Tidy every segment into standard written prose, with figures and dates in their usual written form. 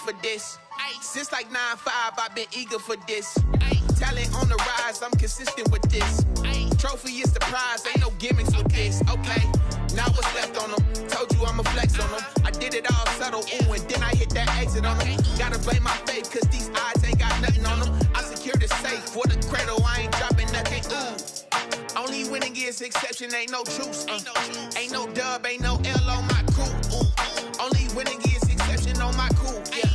for this. Since like 9-5, I've been eager for this. Talent on the rise, I'm consistent with this. Trophy is the prize, ain't no gimmicks with this. Okay, now what's left on them? Told you I'ma flex on them. I did it all subtle, ooh, and then I hit that exit on them. Gotta blame my faith, cause these odds ain't got nothing on them. I secured the safe for the cradle, I ain't dropping nothing, ooh. Only winning is exception, ain't no truce. Ain't no dub, ain't no L on my crew. Ooh. Only winning is exception on my crew. Yeah.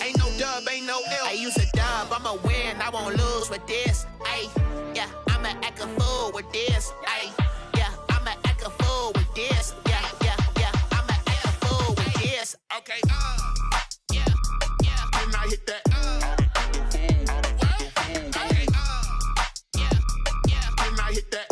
Ain't no dub, ain't no L. I use a dub, I'ma win, I won't lose with this. Ay, yeah, I'ma act a fool with this. Ay, yeah, I'ma act a fool with this. Yeah, yeah, yeah, I'ma act a fool with this. Okay, yeah, yeah. Then I hit that. Okay, yeah, yeah. Then I hit that.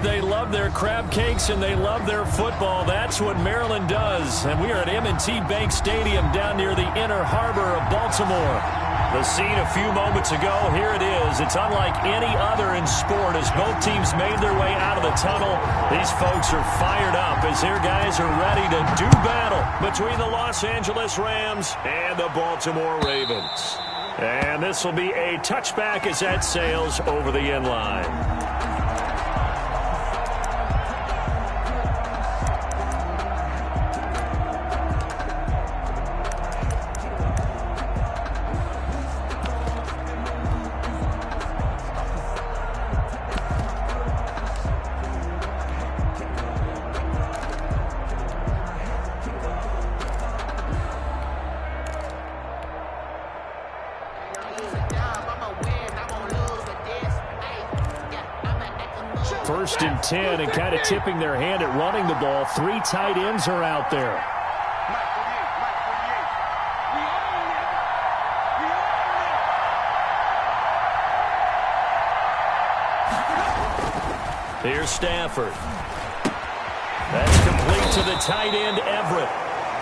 They love their crab cakes and they love their football. That's what Maryland does. And we are at M&T Bank Stadium down near the Inner Harbor of Baltimore. The scene a few moments ago, here it is. It's unlike any other in sport as both teams made their way out of the tunnel. These folks are fired up as their guys are ready to do battle between the Los Angeles Rams and the Baltimore Ravens. And this will be a touchback as that sails over the end line. First and 10, and kind of tipping their hand at running the ball. 3 tight ends are out there. Here's Stafford. That's complete to the tight end, Everett.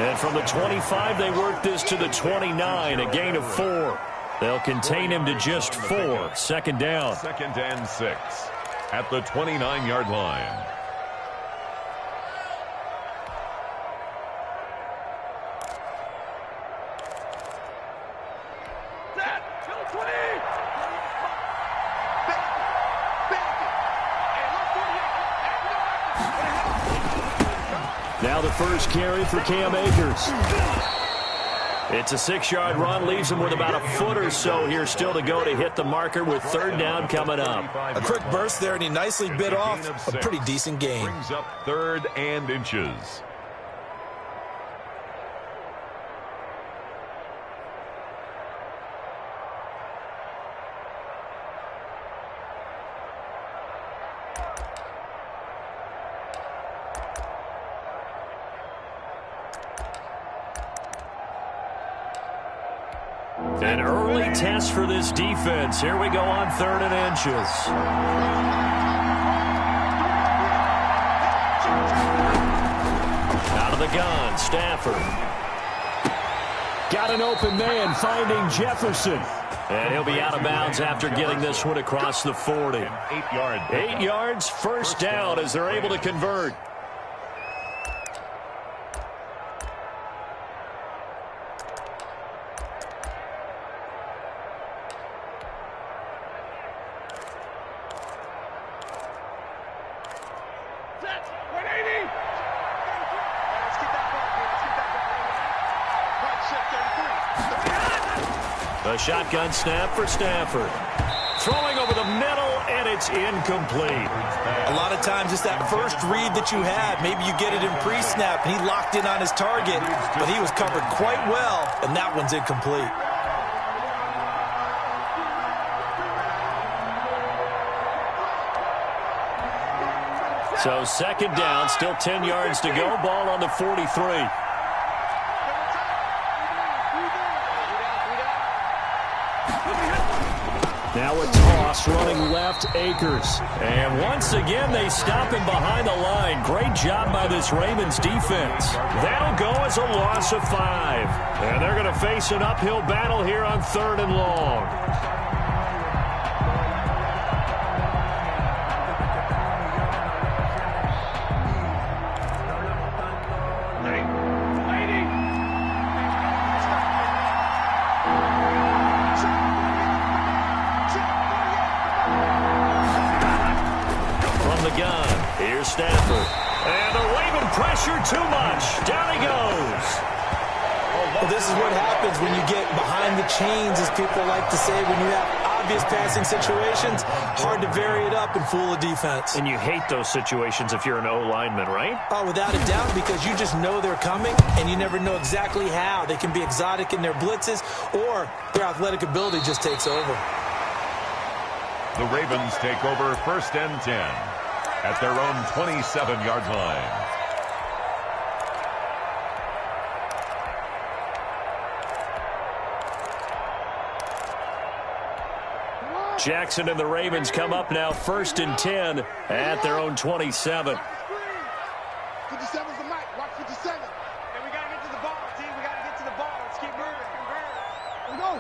And from the 25, they work this to the 29, a gain of 4. They'll contain him to just 4. Second down. 2nd and 6. At the 29-yard line. Now the first carry for Cam Akers. It's a 6-yard run, leaves him with about a foot or so here still to go to hit the marker with 3rd down coming up. A quick burst there, and he nicely bit off a pretty decent gain. Brings up 3rd and inches. An early test for this defense. Here we go on 3rd and inches. Out of the gun, Stafford. Got an open man, finding Jefferson. And he'll be out of bounds after getting this one across the 40. 8 yards. 8 yards, first down as they're able to convert. A shotgun snap for Stafford. Throwing over the middle, and it's incomplete. A lot of times it's that first read that you had. Maybe you get it in pre-snap, and he locked in on his target, but he was covered quite well, and that one's incomplete. So second down, still 10 yards to go. Ball on the 43. Now a toss running left, Akers. And once again, they stop him behind the line. Great job by this Ravens defense. That'll go as a loss of 5. And they're going to face an uphill battle here on 3rd and long. Stafford. And the Raven pressure too much. Down he goes. Well, this is what happens when you get behind the chains, as people like to say, when you have obvious passing situations. Hard to vary it up and fool a defense. And you hate those situations if you're an O-lineman, right? Oh, without a doubt, because you just know they're coming, and you never know exactly how. They can be exotic in their blitzes, or their athletic ability just takes over. The Ravens take over 1st and 10. At their own 27-yard line. Jackson and the Ravens come up now 1st and 10 at their own 27. 57's the mic. Watch 57. And we got to get to the ball, team. We got to get to the ball. Let's keep moving. Let's go.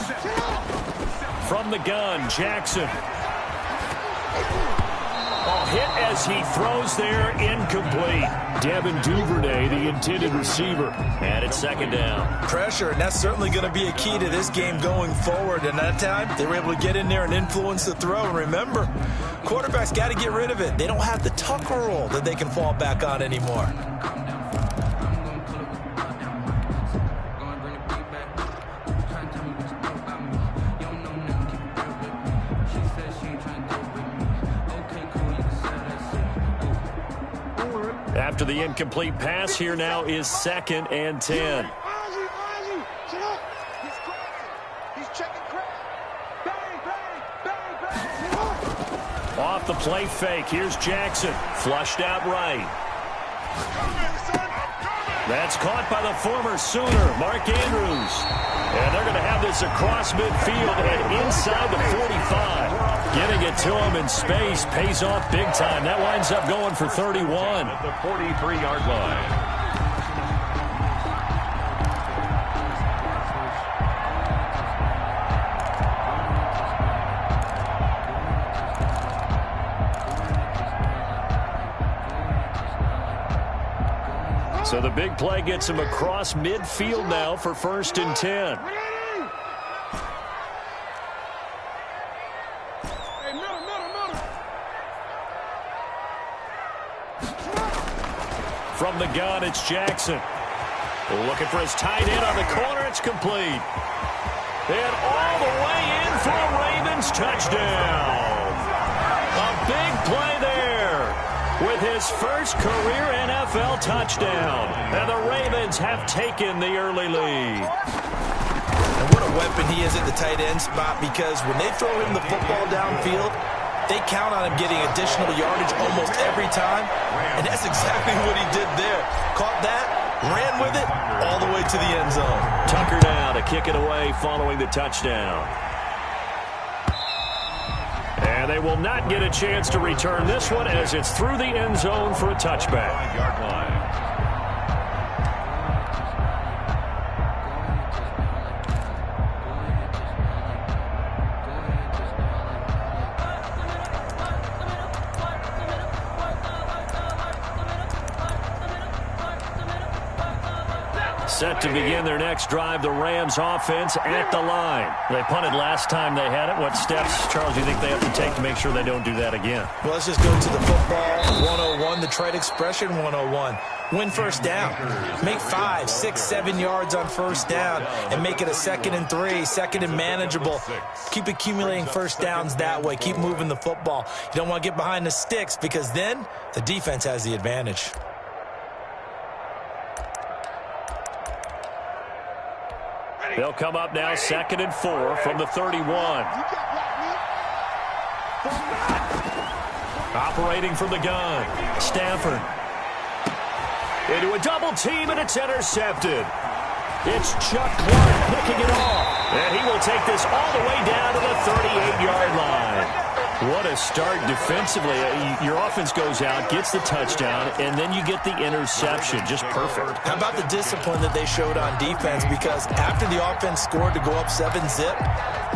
Sit up. 57. From the gun, Jackson. Oh, hit as he throws there, incomplete. Devin Duvernay, the intended receiver. And it's 2nd down. Pressure, and that's certainly going to be a key to this game going forward. And that time, they were able to get in there and influence the throw. And remember, quarterbacks got to get rid of it. They don't have the Tucker roll that they can fall back on anymore. After the incomplete pass, here now is 2nd and 10. Off the play fake, here's Jackson. Flushed out right. That's caught by the former Sooner, Mark Andrews. And they're going to have this across midfield and inside the 45. Getting it to him in space pays off big time. That winds up going for 31. At the 43-yard line. So the big play gets him across midfield now for 1st and 10. From the gun, it's Jackson. Looking for his tight end on the corner. It's complete. And all the way in for a Ravens touchdown. A big play there with his first career NFL touchdown. And the Ravens have taken the early lead. And what a weapon he is at the tight end spot, because when they throw him the football downfield, they count on him getting additional yardage almost every time. And that's exactly what he did there. Caught that, ran with it, all the way to the end zone. Tucker now to kick it away following the touchdown. And they will not get a chance to return this one as it's through the end zone for a touchback. 5-yard line. Set to begin their next drive, the Rams offense at the line. They punted last time they had it. What steps, Charles, do you think they have to take to make sure they don't do that again? Well, let's just go to the football 101, the trade expression 101. Win first down. Make 5, 6, 7 yards on first down and make it a 2nd and 3, 2nd and manageable. Keep accumulating first downs that way. Keep moving the football. You don't want to get behind the sticks because then the defense has the advantage. They'll come up now 2nd and 4 from the 31. Operating from the gun. Stafford. Into a double team, and it's intercepted. It's Chuck Clark picking it off. And he will take this all the way down to the 38-yard line. What a start defensively. Your offense goes out, gets the touchdown, and then you get the interception. Just perfect. How about the discipline that they showed on defense? Because after the offense scored to go up 7-zip,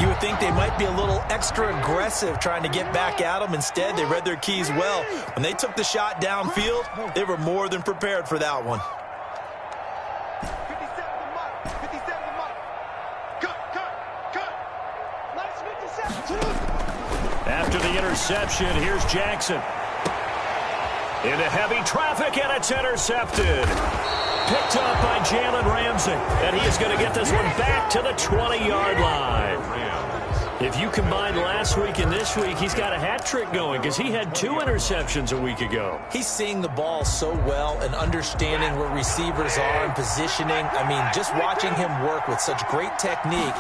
you would think they might be a little extra aggressive trying to get back at them. Instead, they read their keys well. When they took the shot downfield, they were more than prepared for that one. After the interception, here's Jackson. Into heavy traffic, and it's intercepted. Picked up by Jalen Ramsey. And he is going to get this one back to the 20-yard line. If you combine last week and this week, he's got a hat trick going because he had 2 interceptions a week ago. He's seeing the ball so well and understanding where receivers are and positioning. I mean, just watching him work with such great technique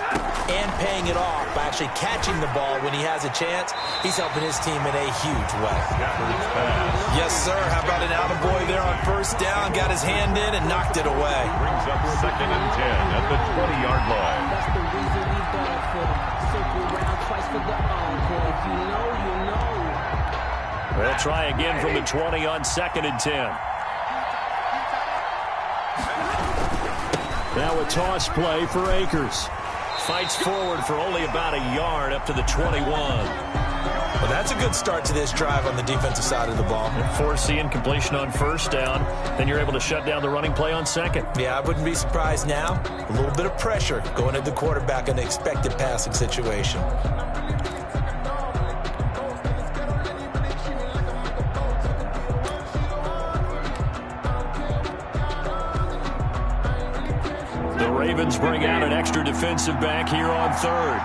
and paying it off by actually catching the ball when he has a chance, he's helping his team in a huge way. Yes, sir. How about an attaboy there on first down? Got his hand in and knocked it away. Brings up 2nd and 10 at the 20-yard line. That's the reason we ball for them. Circle round twice for the encore. If you know, you know. They'll try again from the 20 on 2nd and 10. Now a toss play for Akers. Fights forward for only about a yard up to the 21. Well, that's a good start to this drive on the defensive side of the ball. Force the incompletion on first down. Then you're able to shut down the running play on 2nd. Yeah, I wouldn't be surprised now. A little bit of pressure going at the quarterback in the expected passing situation. The Ravens bring out an extra defensive back here on 3rd.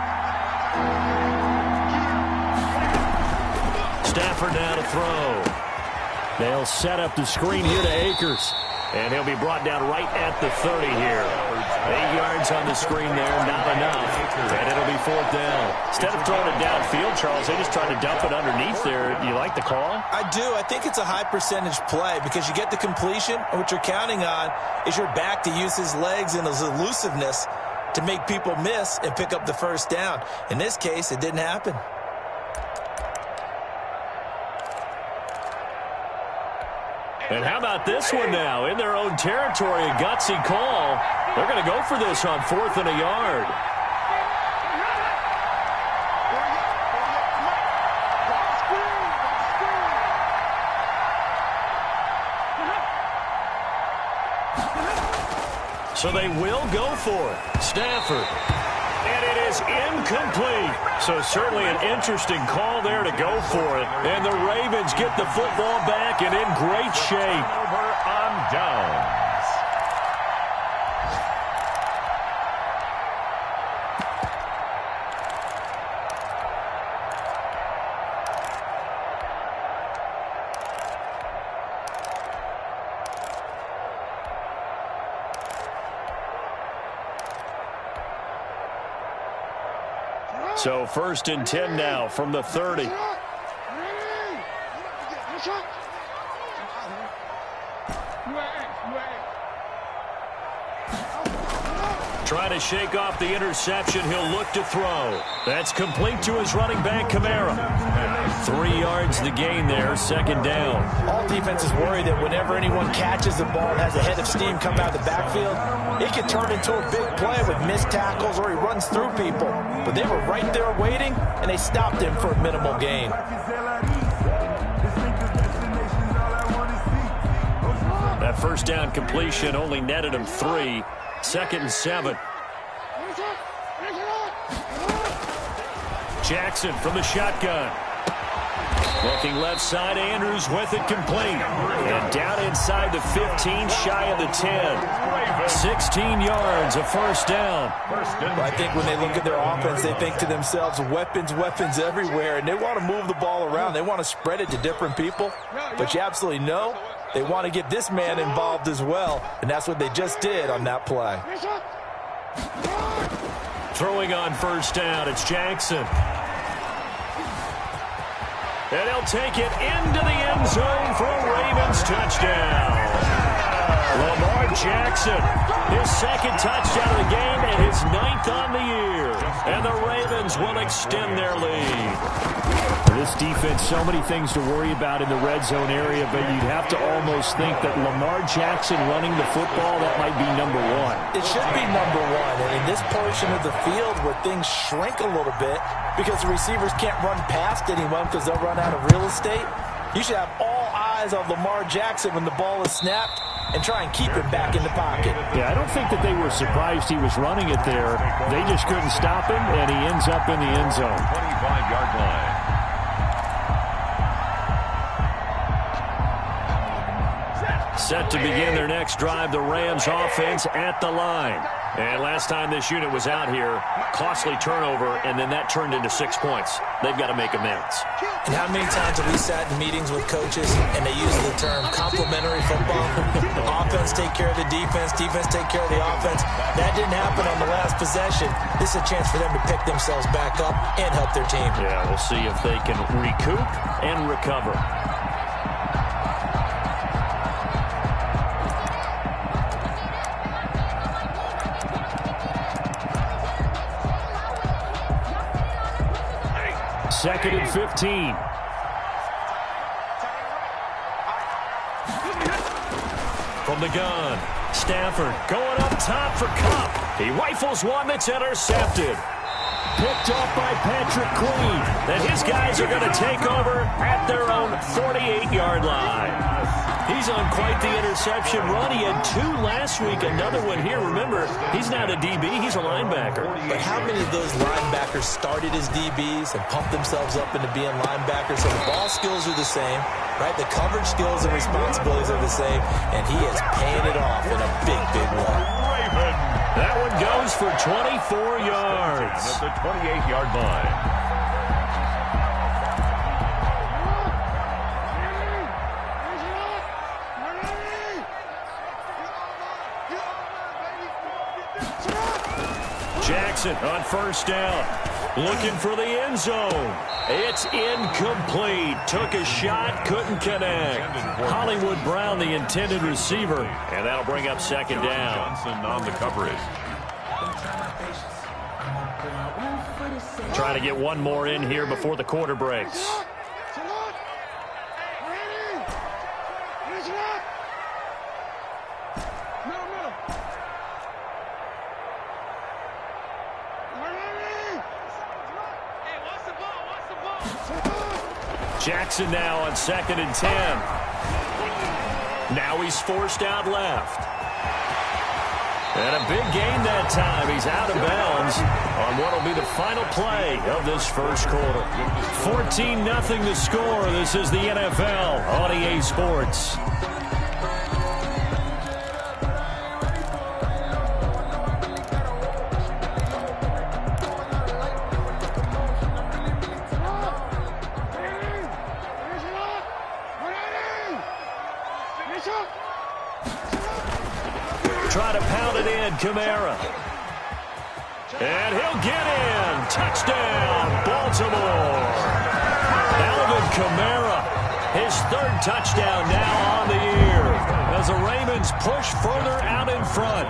Stafford now to throw. They'll set up the screen here to Akers. And he'll be brought down right at the 30 here. 8 yards on the screen there, not enough. And it'll be 4th down. Instead of throwing it downfield, Charles, they just tried to dump it underneath there. You like the call? I do. I think it's a high percentage play because you get the completion, and what you're counting on is your back to use his legs and his elusiveness to make people miss and pick up the first down. In this case, it didn't happen. And how about this one now? In their own territory, a gutsy call. They're going to go for this on 4th and a yard. So they will go for it. Stafford. And it is incomplete. So certainly an interesting call there to go for it. And the Ravens get the football back and in great shape. Over on downs. So 1st and 10 now from the 30. Trying to shake off the interception. He'll look to throw. That's complete to his running back, Kamara. 3 yards the gain there, 2nd down. All defenses worry that whenever anyone catches the ball and has a head of steam come out of the backfield, it can turn into a big play with missed tackles or he runs through people. But they were right there waiting, and they stopped him for a minimal gain. That first down completion only netted him 3. 2nd and 7. Jackson from the shotgun. Looking left side, Andrews with it complete. And down inside the 15, shy of the 10. 16 yards, a first down. I think when they look at their offense, they think to themselves, weapons, weapons everywhere. And they want to move the ball around. They want to spread it to different people. But you absolutely know they want to get this man involved as well. And that's what they just did on that play. Throwing on first down, it's Jackson. And he'll take it into the end zone for a Ravens touchdown. Lamar Jackson, his 2nd touchdown of the game and his 9th on the year. And the Ravens will extend their lead. For this defense, so many things to worry about in the red zone area, but you'd have to almost think that Lamar Jackson running the football, that might be number 1. It should be number 1. And in this portion of the field where things shrink a little bit because the receivers can't run past anyone because they'll run out of real estate, you should have all eyes on Lamar Jackson when the ball is snapped and try and keep him back in the pocket. Yeah, I don't think that they were surprised he was running it there. They just couldn't stop him, and he ends up in the end zone. 25-yard line. Set to begin their next drive, the Rams offense at the line. And last time this unit was out here, costly turnover, and then that turned into 6 points. They've got to make amends. And how many times have we sat in meetings with coaches and they use the term complementary football? Offense take care of the defense, defense take care of the offense. That didn't happen on the last possession. This is a chance for them to pick themselves back up and help their team. Yeah, we'll see if they can recoup and recover. Second and 15. From the gun, Stafford going up top for Kupp. He rifles one that's intercepted. Picked off by Patrick Queen. And his guys are going to take over at their own 48-yard line. He's on quite the interception run. He had 2 last week, another one here. Remember, he's not a DB, he's a linebacker. But how many of those linebackers started as DBs and pumped themselves up into being linebackers? So the ball skills are the same, right? The coverage skills and responsibilities are the same, and he is paying it off in a big, big way. That one goes for 24 yards. At the 28-yard line. Jackson on first down, looking for the end zone. It's incomplete. Took a shot, couldn't connect. Hollywood Brown, the intended receiver, and that'll bring up second down. Johnson on the coverage. Trying to get one more in here before the quarter breaks. Jackson now on 2nd and 10. Now he's forced out left. And a big gain that time. He's out of bounds on what will be the final play of this first quarter. 14-0 the score. This is the NFL on EA Sports. Try to pound it in, Kamara. And he'll get in. Touchdown, Baltimore. Alvin Kamara, his 3rd touchdown now on the year as the Ravens push further out in front.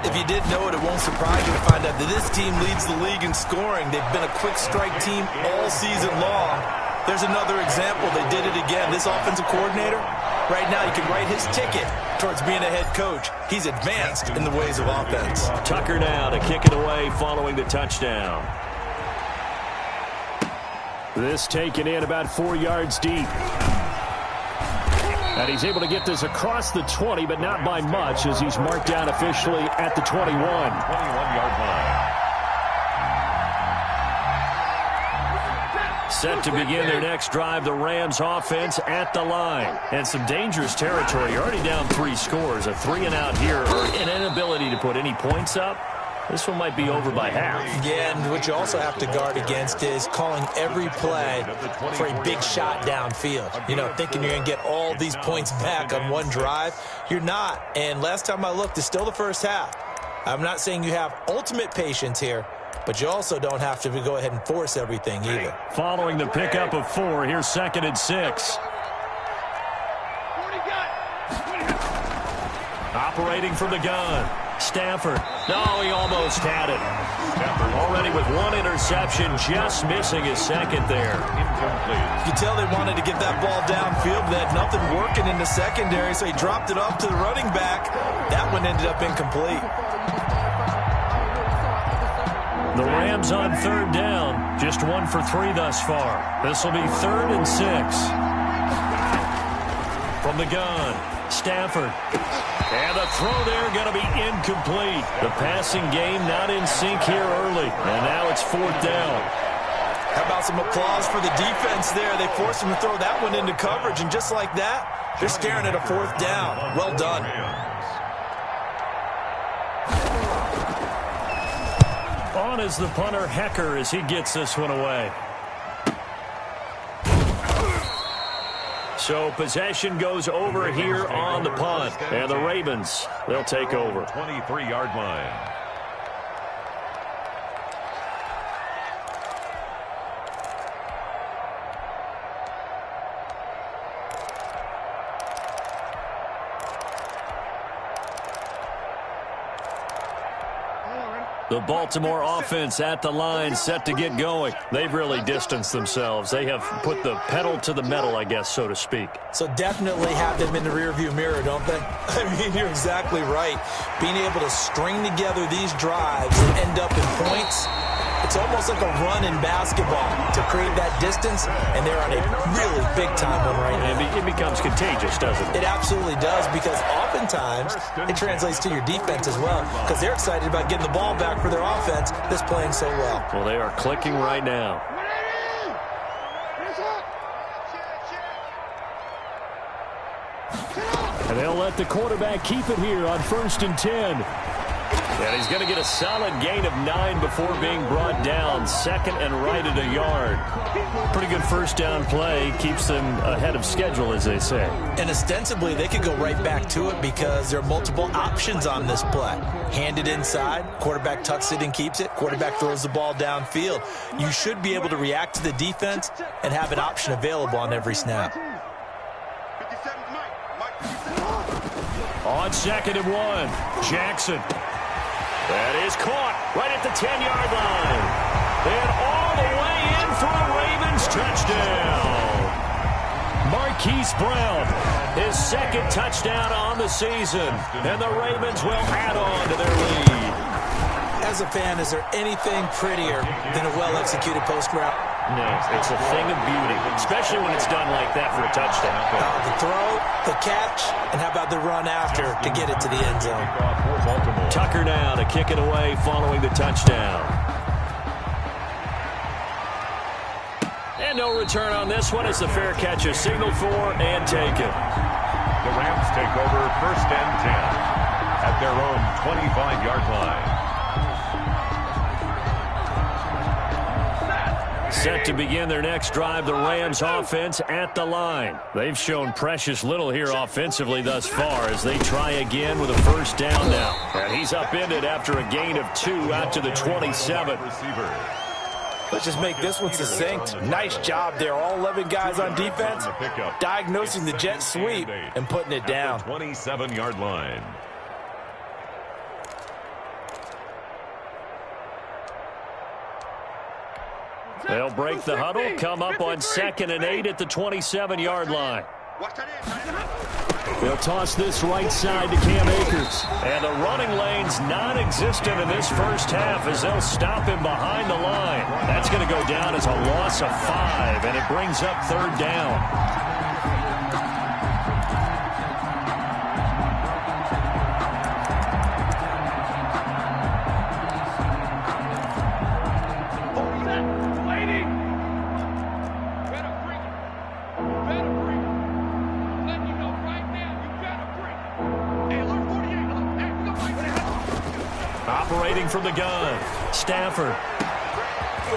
If you didn't know it, it won't surprise you to find out that this team leads the league in scoring. They've been a quick strike team all season long. There's another example. They did it again. This offensive coordinator, right now, he can write his ticket towards being a head coach. He's advanced in the ways of offense. Tucker now to kick it away following the touchdown. This taken in about 4 yards deep. And he's able to get this across the 20, but not by much, as he's marked down officially at the 21. 21-yard line. Set to begin their next drive, the Rams offense at the line. And some dangerous territory. You're already down 3 scores. A 3-and-out here, or an inability to put any points up. This one might be over by half. Yeah, and what you also have to guard against is calling every play for a big shot downfield. You know, thinking you're going to get all these points back on one drive. You're not. And last time I looked, it's still the first half. I'm not saying you have ultimate patience here, but you also don't have to go ahead and force everything either. Following the pickup of 4, here's 2nd and 6. Operating from the gun. Stafford. No, he almost had it. Stafford already with 1 interception, just missing his 2nd there. Incomplete. You can tell they wanted to get that ball downfield. They had nothing working in the secondary, so he dropped it off to the running back. That one ended up incomplete. The Rams on 3rd down, just 1 for 3 thus far. This will be 3rd and 6. From the gun, Stafford. And the throw there going to be incomplete. The passing game not in sync here early. And now it's 4th down. How about some applause for the defense there? They forced him to throw that one into coverage, and just like that, they're staring at a 4th down. Well done. On is the punter, Hecker, as he gets this one away. So possession goes over here on the punt. And the Ravens, they'll take over. 23-yard line. The Baltimore offense at the line, set to get going. They've really distanced themselves. They have put the pedal to the metal, I guess, so to speak. So definitely have them in the rearview mirror, don't they? I mean, you're exactly right. Being able to string together these drives and end up in points, it's almost like a run in basketball to create that distance, and they're on a really big-time one right now. It becomes contagious, doesn't it? It absolutely does, because oftentimes it translates to your defense as well, because they're excited about getting the ball back for their offense that's playing so well. Well, they are clicking right now. And they'll let the quarterback keep it here on 1st and 10. And he's going to get a solid gain of 9 before being brought down. 2nd and right at a yard. Pretty good 1st down play. Keeps them ahead of schedule, as they say. And ostensibly, they could go right back to it because there are multiple options on this play. Hand it inside. Quarterback tucks it and keeps it. Quarterback throws the ball downfield. You should be able to react to the defense and have an option available on every snap. On 2nd and 1, Jackson. That is caught right at the 10-yard line. And all the way in for a Ravens touchdown. Marquise Brown, his 2nd touchdown on the season. And the Ravens will add on to their lead. As a fan, is there anything prettier than a well-executed post route? No, it's a thing of beauty, especially when it's done like that for a touchdown. The throw, the catch, and how about the run after to get it to the end zone? Tucker now to kick it away following the touchdown. And no return on this one as the fair catch is signaled for and taken. The Rams take over 1st and 10 at their own 25-yard line. Set to begin their next drive, the Rams offense at the line. They've shown precious little here offensively thus far as they try again with a 1st down now. And he's upended after a gain of 2 out to the 27. Let's just make this one succinct. Nice job there. All 11 guys on defense diagnosing the jet sweep and putting it down. 27-yard line. They'll break the huddle, come up on 2nd and 8 at the 27-yard line. They'll toss this right side to Cam Akers. And the running lane's non-existent in this 1st half as they'll stop him behind the line. That's going to go down as a loss of 5, and it brings up 3rd down. Operating from the gun. Stafford.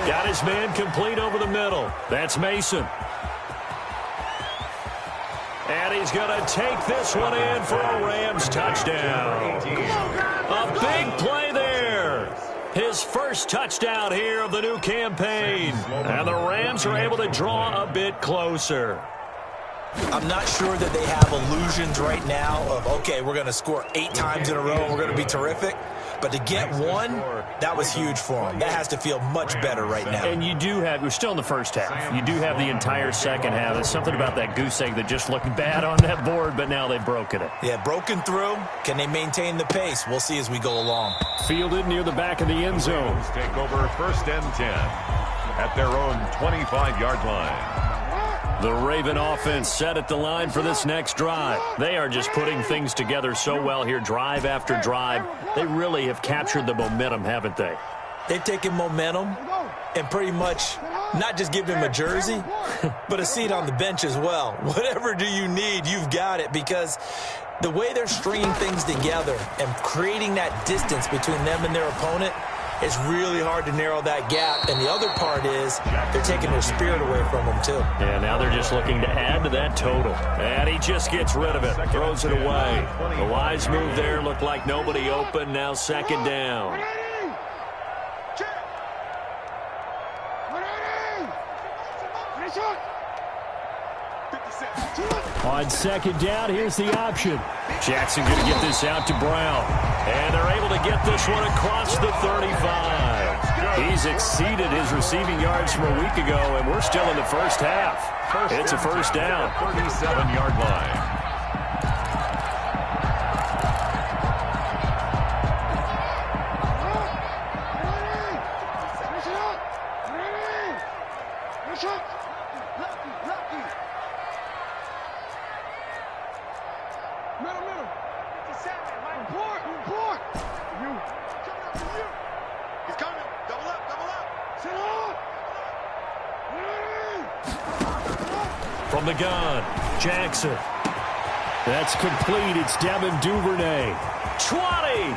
Got his man complete over the middle. That's Mason. And he's going to take this one in for a Rams touchdown. A big play there. His first touchdown here of the new campaign. And the Rams are able to draw a bit closer. I'm not sure that they have illusions right now of, okay, we're going to score 8 times in a row and we're going to be terrific. But to get one, that was huge for them. That has to feel much better right now. And you do have, we're still in the first half. You do have the entire second half. There's something about that goose egg that just looked bad on that board, but now they've broken it. Yeah, broken through. Can they maintain the pace? We'll see as we go along. Fielded near the back of the end zone. Take over first and 10 at their own 25-yard line. The Raven offense set at the line for this next drive. They are just putting things together so well here, drive after drive. They really have captured the momentum, haven't they? They've taken momentum and pretty much not just give him a jersey, but a seat on the bench as well. Whatever do you need, you've got it, because the way they're stringing things together and creating that distance between them and their opponent, it's really hard to narrow that gap. And the other part is they're taking their spirit away from them, too. Yeah, now they're just looking to add to that total. And he just gets rid of it, throws it away. The wise move there, looked like nobody open. Now second down. On second down, here's the option. Jackson going to get this out to Brown. And they're able to get this one across the 35. He's exceeded his receiving yards from a week ago, and we're still in the first half. It's a first down. 37-yard line. From the gun, Jackson. That's complete. It's Devin Duvernay. 20.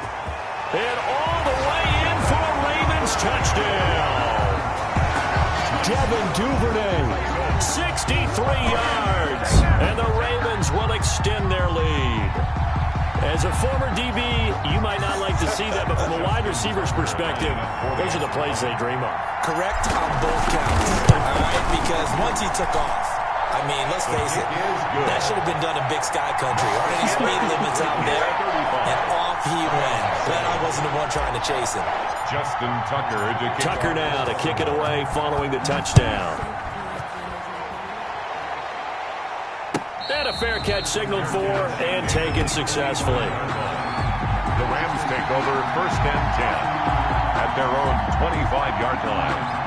And all the way in for a Ravens touchdown. Devin Duvernay, 63 yards. And the Ravens will extend their lead. As a former DB, you might not like to see that, but from a wide receiver's perspective, those are the plays they dream of. Correct on both counts, all right? Because once he took off, I mean, let's face it, that should have been done in Big Sky Country. Aren't any speed limits out there? And off he went. Glad I wasn't the one trying to chase him. Justin Tucker to kick Tucker now to kick it away following the touchdown. And a fair catch signaled for and taken successfully. The Rams take over first and 10 at their own 25-yard line.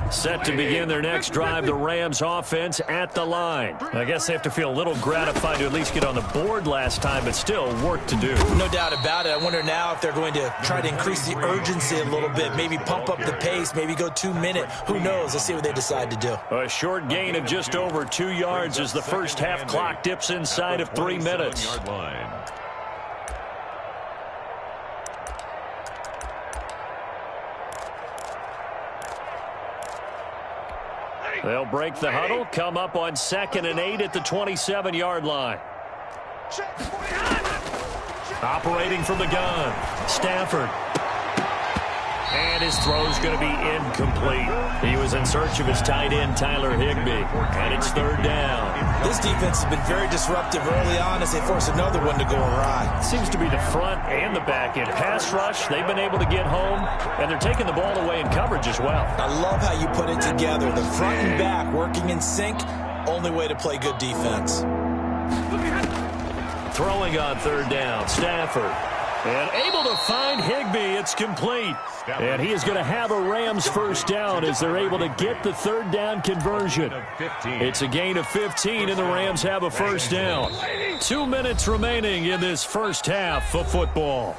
Set to begin their next drive, the Rams offense at the line. I guess they have to feel a little gratified to at least get on the board last time, but still work to do. No doubt about it. I wonder now if they're going to try to increase the urgency a little bit, maybe pump up the pace, maybe go 2 minute. Who knows? Let's see what they decide to do. A short gain of just over 2 yards as the first half clock dips inside of 3 minutes. They'll break the huddle, come up on 2nd and 8 at the 27-yard line. Operating from the gun, Stafford. And his throw's going to be incomplete. He was in search of his tight end, Tyler Higbee. And it's third down. This defense has been very disruptive early on as they force another one to go awry. Seems to be the front and the back end. Pass rush, they've been able to get home, and they're taking the ball away in coverage as well. I love how you put it together. The front and back working in sync, only way to play good defense. Throwing on third down, Stafford. And able to find Higbee. It's complete. And he is going to have a Rams first down as they're able to get the third down conversion. It's a gain of 15, and the Rams have a first down. 2 minutes remaining in this first half of football.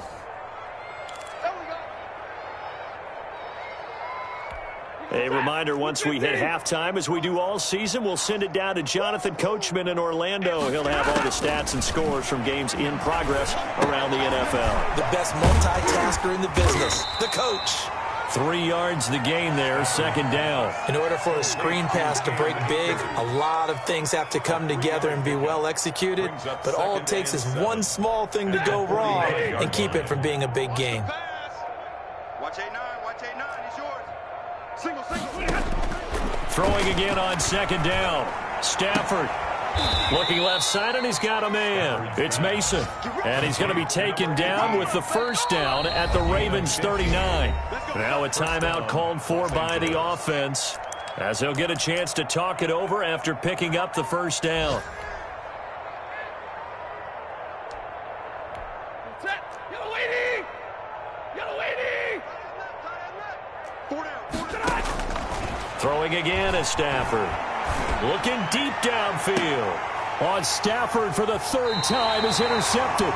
A reminder, once we hit halftime, as we do all season, we'll send it down to Jonathan Coachman in Orlando. He'll have all the stats and scores from games in progress around the NFL. The best multitasker in the business, the coach. 3 yards the gain there, second down. In order for a screen pass to break big, a lot of things have to come together and be well executed. But all it takes is one small thing to go wrong and keep it from being a big game. Watch 8-9, watch 8-9, he's yours. Single. Throwing again on second down. Stafford looking left side, and he's got a man. It's Mason. And he's going to be taken down with the first down at the Ravens 39. Now a timeout called for by the offense, as he'll get a chance to talk it over after picking up the first down. Throwing again is Stafford. Looking deep downfield. On Stafford for the third time is intercepted.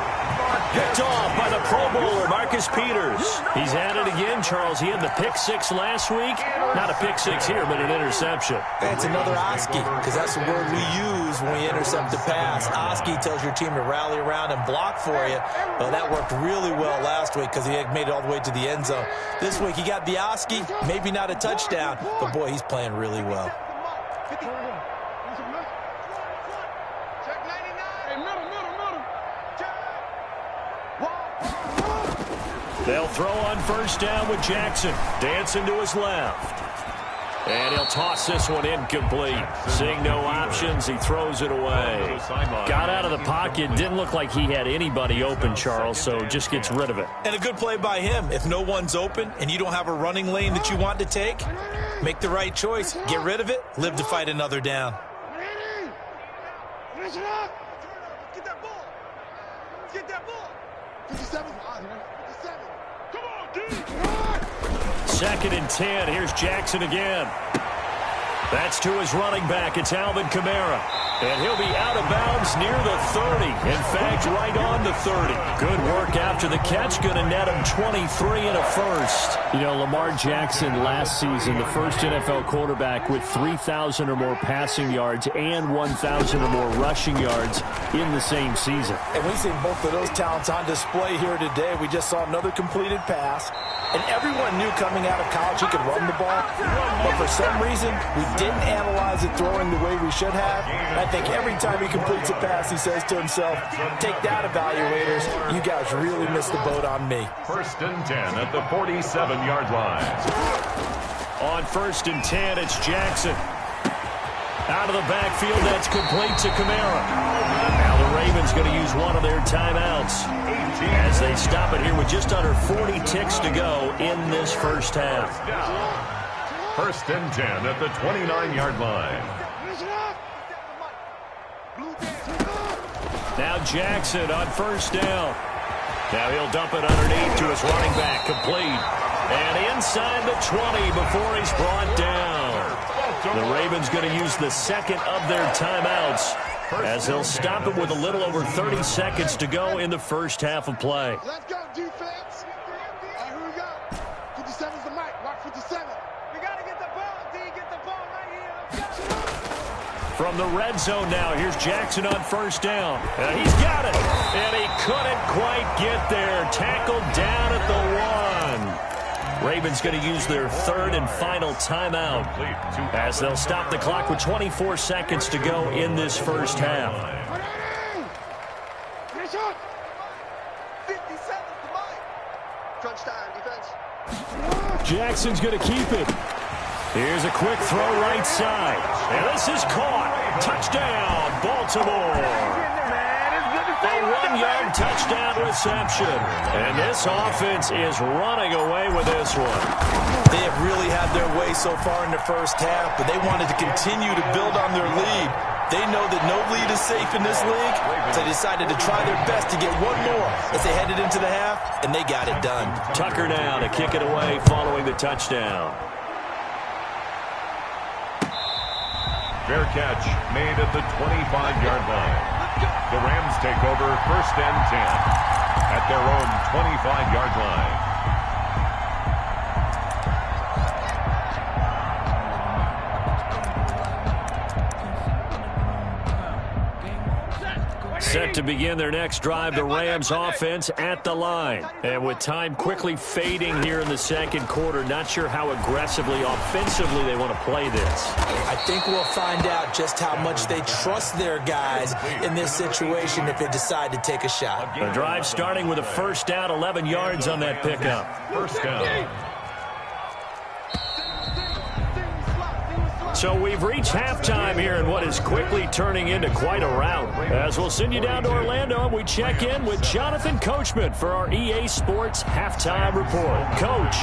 Picked off by the Pro Bowler, Marcus Peters. He's at it again, Charles. He had the pick six last week. Not a pick six here, but an interception. It's another Oski, because that's the word we use when we intercept a pass. Oski tells your team to rally around and block for you. Well, that worked really well last week because he had made it all the way to the end zone. This week he got the Oski, maybe not a touchdown, but boy, he's playing really well. They'll throw on first down with Jackson. Dancing to his left. And he'll toss this one incomplete. Seeing no options, he throws it away. Got out of the pocket. Didn't look like he had anybody open, Charles, so just gets rid of it. And a good play by him. If no one's open and you don't have a running lane that you want to take, make the right choice. Get rid of it. Live to fight another down. Get that ball. Get that ball. 57. 57. Come on, D. 2nd and 10. Here's Jackson again. That's to his running back. It's Alvin Kamara. And he'll be out of bounds near the 30. In fact, right on the 30. Good work after the catch. Going to net him 23 and a first. You know, Lamar Jackson last season, the first NFL quarterback with 3,000 or more passing yards and 1,000 or more rushing yards in the same season. And we've seen both of those talents on display here today. We just saw another completed pass. And everyone knew coming out of college he could run the ball. But for some reason, we didn't analyze it throwing the way we should have. I think every time he completes a pass, he says to himself, take that, evaluators. You guys really missed the boat on me. 1st and 10 at the 47-yard line. On 1st and 10, it's Jackson. Out of the backfield, that's complete to Kamara. Now the Ravens going to use one of their timeouts as they stop it here with just under 40 ticks to go in this first half. 1st and 10 at the 29-yard line. Now Jackson on first down. Now he'll dump it underneath to his running back, complete. And inside the 20 before he's brought down. The Ravens going to use the second of their timeouts as they'll stop it with a little over 30 seconds to go in the first half of play. Let's go, defense. All right, here we go. 57's the mic. Watch 57. We got to get the ball, D. Get the ball right here. Let's go. From the red zone now, here's Jackson on first down. And he's got it. And he couldn't quite get there. Tackled down at the 1. Ravens going to use their third and final timeout as they'll stop the clock with 24 seconds to go in this first half. Finish up. 57's the mic. Crunch time, defense. Jackson's going to keep it. Here's a quick throw right side. And this is caught. Touchdown, Baltimore. A 1-yard touchdown reception. And this offense is running away with this one. They have really had their way so far in the first half, but they wanted to continue to build on their lead. They know that no lead is safe in this league, so they decided to try their best to get one more as they headed into the half, and they got it done. Tucker now to kick it away following the touchdown. Fair catch made at the 25-yard line. The Rams take over 1st and 10 at their own 25-yard line. Set to begin their next drive, the Rams offense at the line. And with time quickly fading here in the second quarter, not sure how aggressively, offensively they want to play this. I think we'll find out just how much they trust their guys in this situation if they decide to take a shot. The drive starting with a first down, 11 yards on that pickup. First down. So we've reached halftime here in what is quickly turning into quite a rout. As we'll send you down to Orlando, and we check in with Jonathan Coachman for our EA Sports Halftime Report. Coach.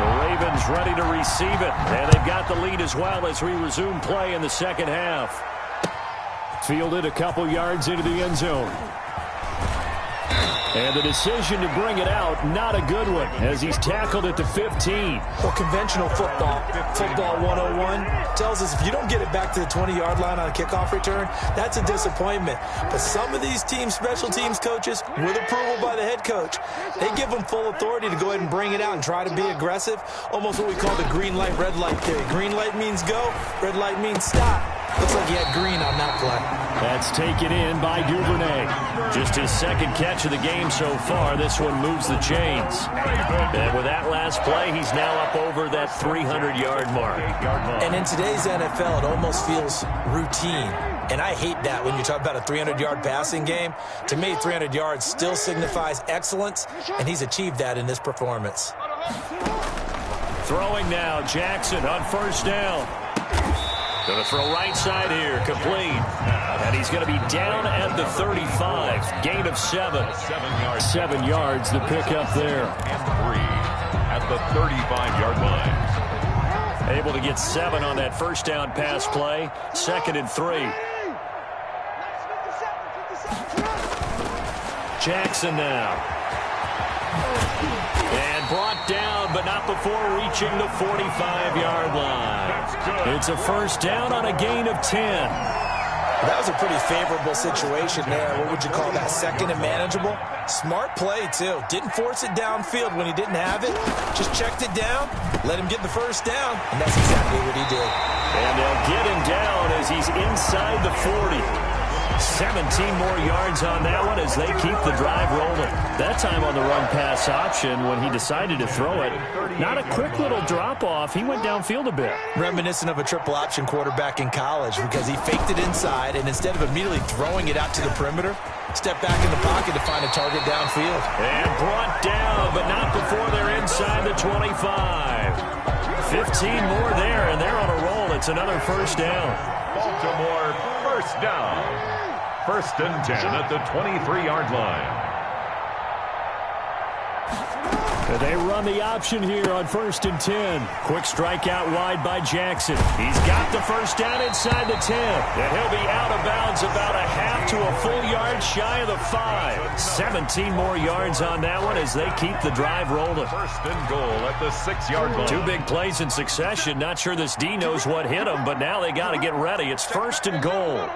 The Ravens ready to receive it, and they've got the lead as well as we resume play in the second half. Fielded a couple yards into the end zone. And the decision to bring it out, not a good one, as he's tackled at the 15. Well, conventional football 101, tells us if you don't get it back to the 20-yard line on a kickoff return, that's a disappointment. But some of these teams, special teams coaches, with approval by the head coach, they give them full authority to go ahead and bring it out and try to be aggressive, almost what we call the green light, red light theory. Green light means go, red light means stop. Looks like he had green on that play. That's taken in by Duvernay. Just his second catch of the game so far. This one moves the chains. And with that last play, he's now up over that 300-yard mark. And in today's NFL, it almost feels routine. And I hate that when you talk about a 300-yard passing game. To me, 300 yards still signifies excellence, and he's achieved that in this performance. Throwing now, Jackson on first down. Going to throw right side here, complete. And he's going to be down at the 35. Gain of 7. 7 yards, the pickup there. And 3 at the 35-yard line. Able to get 7 on that first down pass play. 2nd and 3. Jackson now. And brought down, but not before reaching the 45-yard line. It's a first down on a gain of 10. That was a pretty favorable situation there. What would you call that? Second and manageable? Smart play, too. Didn't force it downfield when he didn't have it. Just checked it down, let him get the first down, and that's exactly what he did. And they'll get him down as he's inside the 40. 17 more yards on that one as they keep the drive rolling. That time on the run pass option when he decided to throw it. Not a quick little drop off. He went downfield a bit. Reminiscent of a triple option quarterback in college because he faked it inside and instead of immediately throwing it out to the perimeter, stepped back in the pocket to find a target downfield. And brought down, but not before they're inside the 25. 15 more there, and they're on a roll. It's another first down. Baltimore first down. First and 10 at the 23-yard line. They run the option here on 1st and 10. Quick strike out wide by Jackson. He's got the first down inside the 10. And he'll be out of bounds about a half to a full yard shy of the 5. 17 more yards on that one as they keep the drive rolling. First and goal at the 6-yard line. 2 big plays in succession. Not sure this D knows what hit him, but now they got to get ready. It's 1st and goal.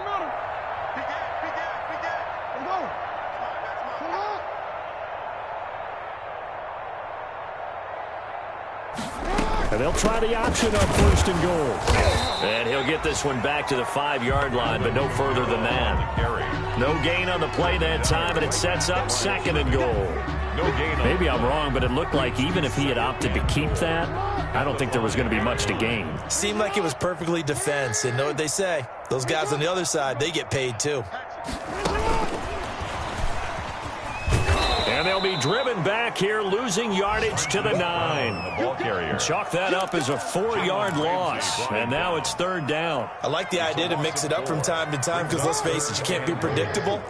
And they'll try the option on 1st and goal. And he'll get this one back to the 5-yard line, but no further than that. No gain on the play that time, and it sets up 2nd and goal. Maybe I'm wrong, but it looked like even if he had opted to keep that, I don't think there was going to be much to gain. Seemed like it was perfectly defense, and know what they say. Those guys on the other side, they get paid too. And they'll be driven back here, losing yardage to the 9. The ball carrier. Chalk that up as a 4-yard loss, and now it's 3rd down. I like the idea to mix it up from time to time because, let's face it, you can't be predictable.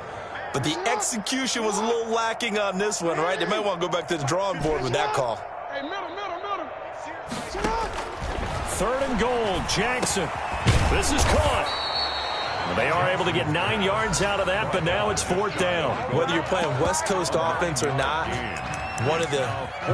But the execution was a little lacking on this one, right? They might want to go back to the drawing board with that call. 3rd and goal, Jackson. This is caught. They are able to get 9 yards out of that, but now it's 4th down. Whether you're playing West Coast offense or not, one of the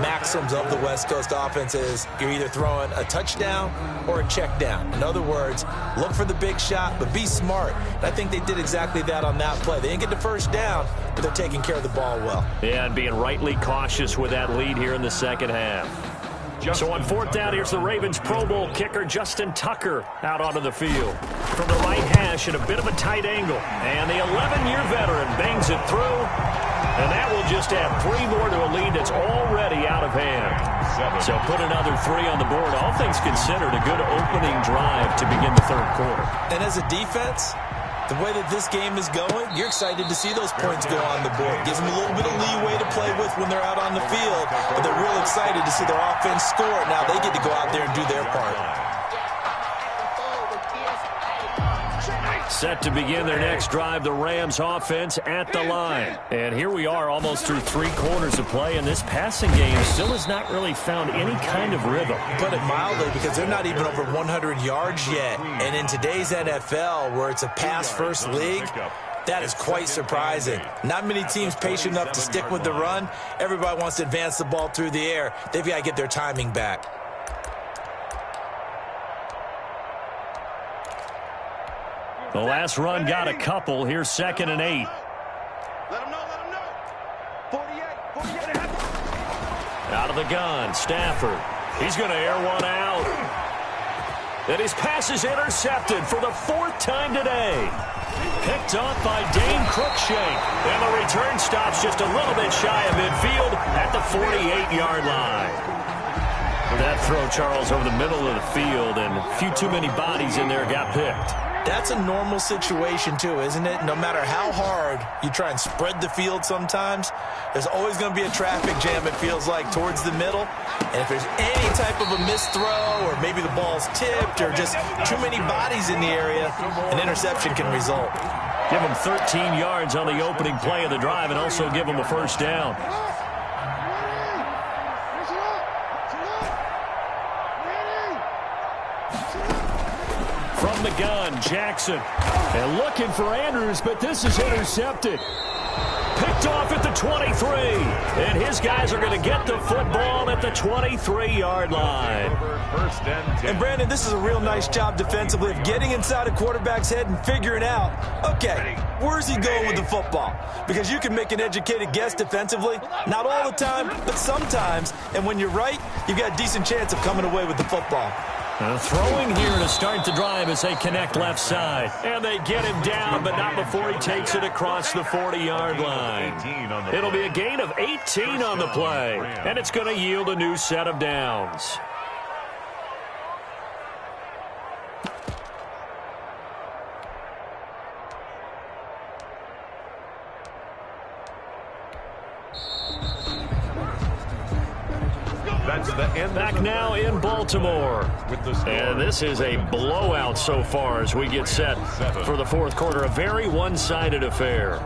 maxims of the West Coast offense is you're either throwing a touchdown or a check down. In other words, look for the big shot, but be smart. And I think they did exactly that on that play. They didn't get the first down, but they're taking care of the ball well. Yeah, and being rightly cautious with that lead here in the second half. So on fourth down, here's the Ravens Pro Bowl kicker, Justin Tucker, out onto the field. From the right hash at a bit of a tight angle. And the 11-year veteran bangs it through. And that will just add 3 more to a lead that's already out of hand. So put another 3 on the board. All things considered, a good opening drive to begin the third quarter. And as a defense, the way that this game is going, you're excited to see those points go on the board. Gives them a little bit of leeway to play with when they're out on the field. But they're real excited to see their offense score. Now they get to go out there and do their part. Set to begin their next drive, the Rams offense at the line. And here we are almost through 3 quarters of play, and this passing game still has not really found any kind of rhythm. Put it mildly, because they're not even over 100 yards yet. And in today's NFL, where it's a pass-first league, that is quite surprising. Not many teams patient enough to stick with the run. Everybody wants to advance the ball through the air. They've got to get their timing back. The last run got a couple. Here's 2nd and 8. Let him know, let him know. 48. Out of the gun, Stafford. He's going to air one out. And his pass is intercepted for the 4th time today. Picked off by Dane Cruikshank. And the return stops just a little bit shy of midfield at the 48-yard line. That throw, Charles, over the middle of the field, and a few too many bodies in there got picked. That's a normal situation, too, isn't it? No matter how hard you try and spread the field sometimes, there's always going to be a traffic jam, it feels like, towards the middle. And if there's any type of a missed throw, or maybe the ball's tipped, or just too many bodies in the area, an interception can result. Give them 13 yards on the opening play of the drive and also give them a first down. From the gun, Jackson. And looking for Andrews, but this is intercepted. Picked off at the 23. And his guys are going to get the football at the 23-yard line. And, Brandon, this is a real nice job defensively of getting inside a quarterback's head and figuring out, okay, where's he going with the football? Because you can make an educated guess defensively. Not all the time, but sometimes. And when you're right, you've got a decent chance of coming away with the football. Throwing here to start the drive as they connect left side. And they get him down, but not before he takes it across the 40-yard line. It'll be a gain of 18 on the play, and it's going to yield a new set of downs. Back now in Baltimore. And this is a blowout so far as we get set for the fourth quarter. A very one-sided affair.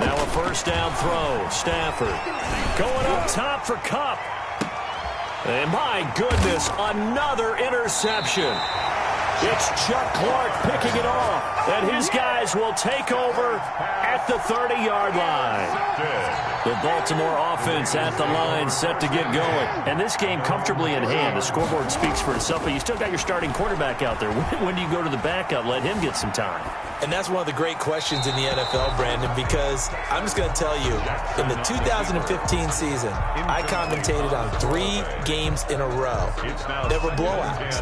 Now a first down throw. Stafford going up top for Kupp. And my goodness, another interception. It's Chuck Clark picking it off. And his guys will take over at the 30-yard line. The Baltimore offense at the line set to get going. And this game comfortably in hand. The scoreboard speaks for itself, but you still got your starting quarterback out there. When do you go to the backup? Let him get some time. And that's one of the great questions in the NFL, Brandon, because I'm just going to tell you, in the 2015 season, I commentated on 3 games in a row that were blowouts.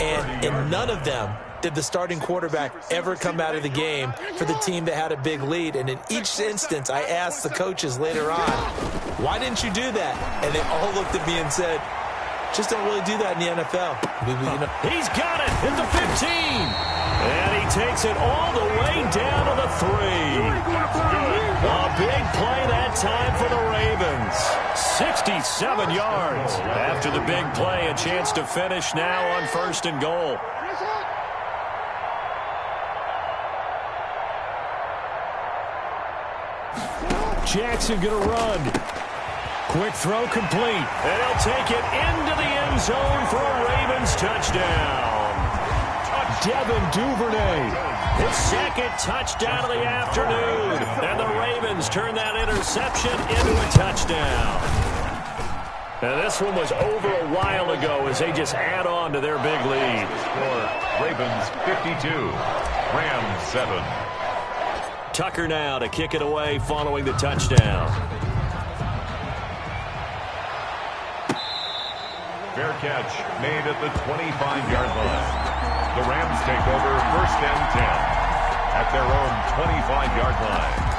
And in none of them did the starting quarterback ever come out of the game for the team that had a big lead. And in each instance, I asked the coaches later on, why didn't you do that? And they all looked at me and said, just don't really do that in the NFL. He's got it at the 15. And he takes it all the way down to the 3. A big play that time for the Ravens. 67 yards. After the big play, a chance to finish now on 1st and goal. Jackson gonna run. Quick throw complete. And he'll take it into the end zone for a Ravens touchdown. Devin Duvernay, his 2nd touchdown of the afternoon. And the Ravens turn that interception into a touchdown. And this one was over a while ago as they just add on to their big lead. Score, Ravens 52, Rams 7. Tucker now to kick it away following the touchdown. Fair catch made at the 25-yard line. The Rams take over 1st and 10 at their own 25-yard line.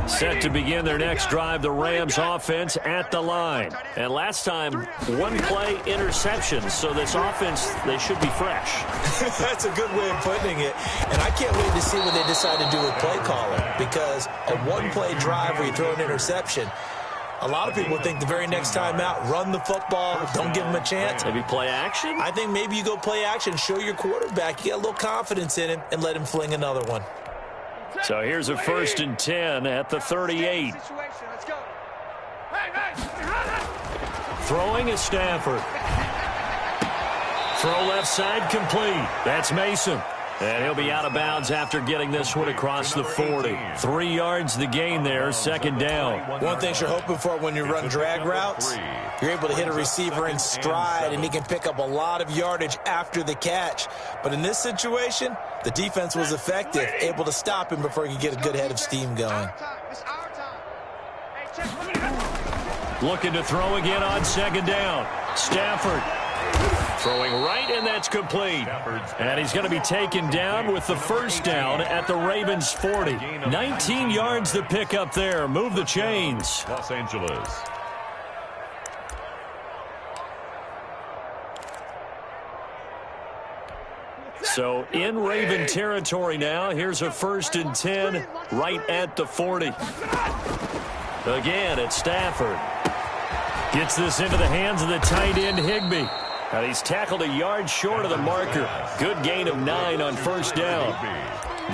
Set to begin their next drive, the Rams offense at the line. And last time, one play interception. So this offense, they should be fresh. That's a good way of putting it. And I can't wait to see what they decide to do with play calling. Because a one-play drive where you throw an interception, a lot of people think the very next time out, run the football, don't give them a chance. Maybe play action? I think maybe you go play action, show your quarterback, you get a little confidence in him, and let him fling another one. So here's a 1st and 10 at the 38. Throwing is Stafford. Throw left side complete. That's Mason. And he'll be out of bounds after getting this one across the 40. 3 yards the gain there, 2nd down. One thing you're hoping for when you run drag routes, you're able to hit a receiver in stride, and he can pick up a lot of yardage after the catch. But in this situation, the defense was effective, able to stop him before he could get a good head of steam going. Looking to throw again on 2nd down. Stafford. Throwing right, and that's complete. And he's going to be taken down with the 1st down at the Ravens 40. 19 yards to pick up there. Move the chains. Los Angeles. So in Raven territory now. Here's a 1st and 10 right at the 40. Again, it's Stafford. Gets this into the hands of the tight end, Higbee. And he's tackled a yard short of the marker. Good gain of 9 on 1st down.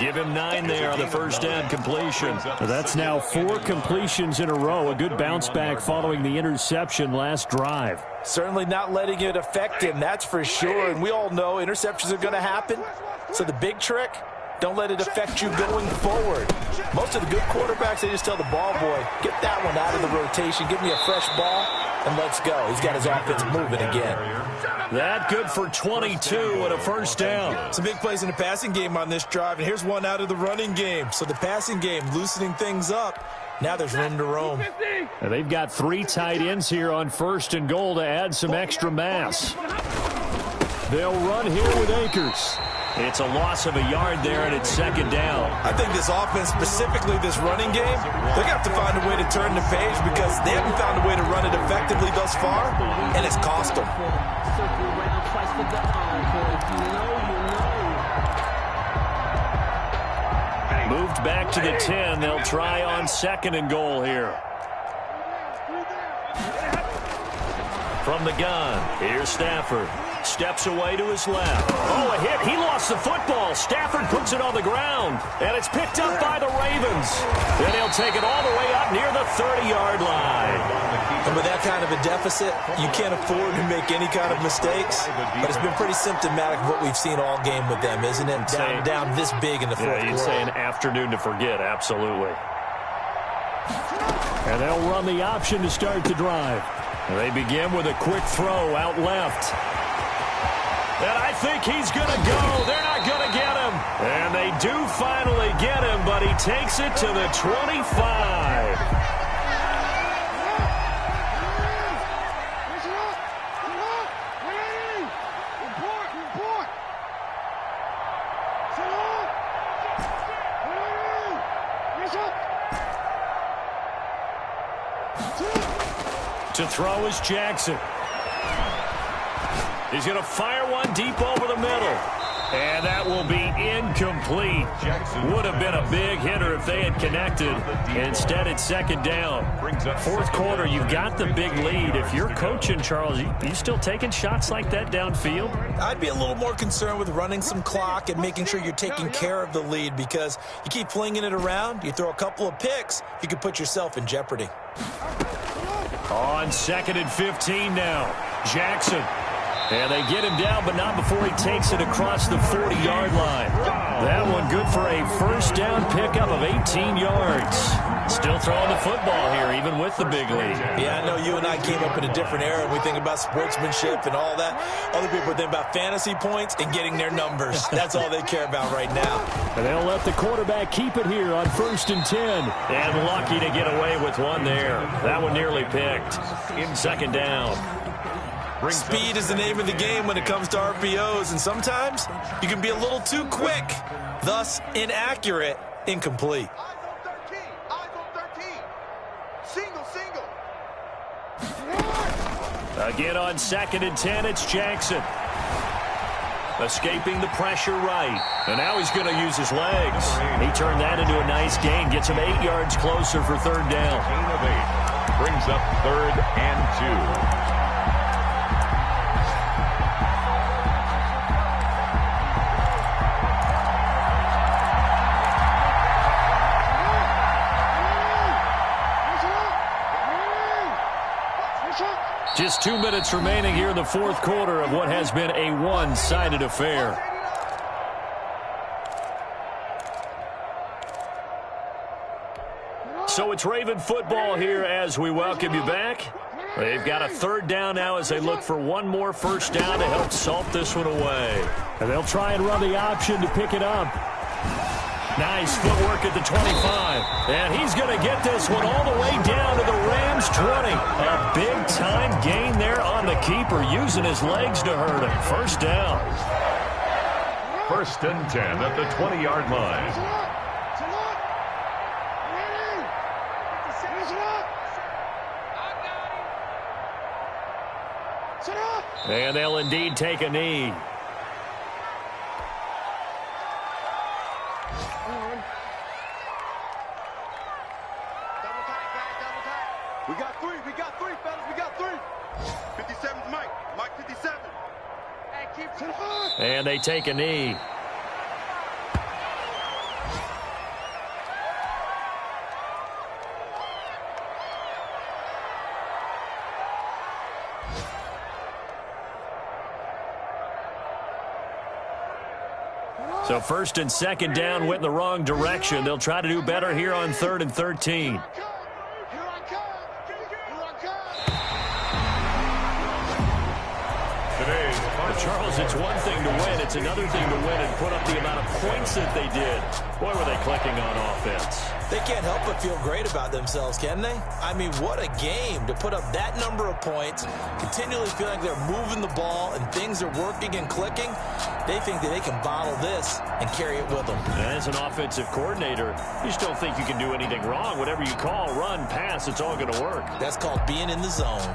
Give him 9 there on the 1st down completion. That's now 4 completions in a row. A good bounce back following the interception last drive. Certainly not letting it affect him, that's for sure. And we all know interceptions are going to happen. So the big trick, don't let it affect you going forward. Most of the good quarterbacks, they just tell the ball boy, get that one out of the rotation, give me a fresh ball, and let's go. He's got his offense moving again. That good for 22 and a 1st down. Some big plays in the passing game on this drive, and here's one out of the running game. So the passing game loosening things up. Now there's room to roam. And they've got 3 tight ends here on 1st and goal to add some extra mass. They'll run here with Akers. It's a loss of a yard there, and it's 2nd down. I think this offense, specifically this running game, they're going to have to find a way to turn the page because they haven't found a way to run it effectively thus far, and it's cost them. Moved back to the 10. They'll try on 2nd and goal here. From the gun, here's Stafford. Steps away to his left. Oh, a hit. He lost the football. Stafford puts it on the ground. And it's picked up by the Ravens. Then he'll take it all the way up near the 30-yard line. And with that kind of a deficit, you can't afford to make any kind of mistakes. But it's been pretty symptomatic of what we've seen all game with them, isn't it? Down this big in the fourth quarter. You'd say an afternoon to forget, absolutely. And they'll run the option to start the drive. They begin with a quick throw out left. And I think he's going to go. They're not going to get him. And they do finally get him, but he takes it to the 25. To throw is Jackson. He's going to fire one deep over the middle. And that will be incomplete. Would have been a big hitter if they had connected. Instead, it's 2nd down. 4th quarter, you've got the big lead. If you're coaching, Charles, you still taking shots like that downfield? I'd be a little more concerned with running some clock and making sure you're taking care of the lead because you keep flinging it around, you throw a couple of picks, you can put yourself in jeopardy. On 2nd and 15 now. Jackson. And they get him down, but not before he takes it across the 40-yard line. That one good for a first down pickup of 18 yards. Still throwing the football here, even with the big lead. Yeah, I know you and I came up in a different era, and we think about sportsmanship and all that. Other people think about fantasy points and getting their numbers. That's all they care about right now. And they'll let the quarterback keep it here on 1st and 10. And lucky to get away with one there. That one nearly picked. In 2nd down. Speed is the name of the game when it comes to RPOs, and sometimes you can be a little too quick, thus inaccurate, incomplete. Eyes on 13. Single. Again on 2nd and 10, it's Jackson. Escaping the pressure right. And now he's going to use his legs. He turned that into a nice gain. Gets him 8 yards closer for 3rd down. Gain of 8. Brings up 3rd and 2. Just 2 minutes remaining here in the 4th quarter of what has been a one-sided affair. So it's Raven football here as we welcome you back. They've got a 3rd down now as they look for one more first down to help salt this one away. And they'll try and run the option to pick it up. Nice footwork at the 25. And he's going to get this one all the way down to the Rams 20. A big-time gain there on the keeper, using his legs to hurt him. First down. 1st and 10 at the 20-yard line. And they'll indeed take a knee. We got three, fellas. We got 3. 57's Mike. Mike 57. Hey, keep to the hood. And they take a knee. So 1st and 2nd down went in the wrong direction. They'll try to do better here on 3rd and 13. Charles, it's one thing to win. It's another thing to win and put up the amount of points that they did. Boy, were they clicking on offense. They can't help but feel great about themselves, can they? I mean, what a game to put up that number of points, continually feeling like they're moving the ball and things are working and clicking. They think that they can bottle this and carry it with them. As an offensive coordinator, you just don't think you can do anything wrong. Whatever you call, run, pass, it's all going to work. That's called being in the zone.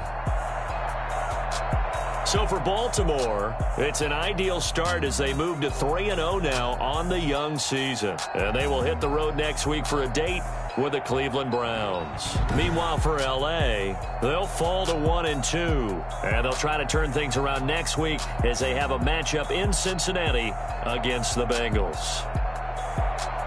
So for Baltimore, it's an ideal start as they move to 3-0 now on the young season. And they will hit the road next week for a date with the Cleveland Browns. Meanwhile, for L.A., they'll fall to 1-2. And they'll try to turn things around next week as they have a matchup in Cincinnati against the Bengals.